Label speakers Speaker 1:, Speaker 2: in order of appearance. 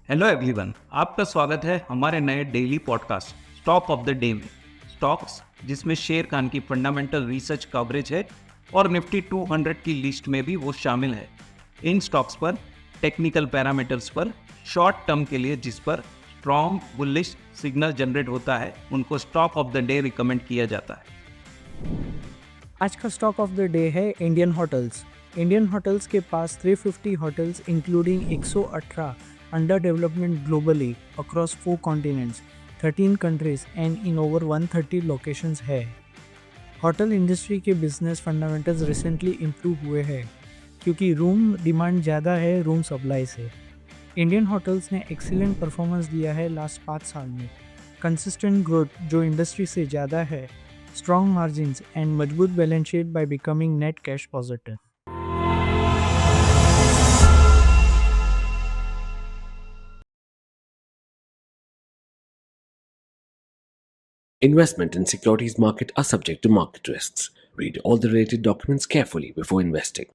Speaker 1: Hello everyone, आपका स्वागत है हमारे नए daily podcast stock of the day में। स्टॉक्स जिसमें शेर खान की फंडामेंटल रिसर्च कवरेज है और निफ्टी 200 की लिस्ट में भी वो शामिल है। इन स्टॉक्स पर टेक्निकल पैरामीटर्स पर शॉर्ट टर्म के लिए जिस पर स्ट्रॉन्ग बुलिश सिग्नल जनरेट होता है उनको stock of the day recommend किया जाता है।
Speaker 2: आज का स्टॉक ऑफ द डे है इंडियन होटल्स। इंडियन होटल्स के पास 350 hotels including 118 under development globally across 4 continents, 13 countries and in over 130 locations है। होटल इंडस्ट्री के बिजनेस फंडामेंटल्स रिसेंटली इम्प्रूव हुए हैं क्योंकि रूम डिमांड ज़्यादा है रूम सप्लाई से। इंडियन होटल्स ने एक्सीलेंट परफॉर्मेंस दिया है लास्ट 5 साल में। कंसिस्टेंट ग्रोथ जो इंडस्ट्री से ज़्यादा है, strong margins and मजबूत balance sheet by becoming net cash positive.
Speaker 3: Investment in securities market are subject to market risks. Read all the related documents carefully before investing.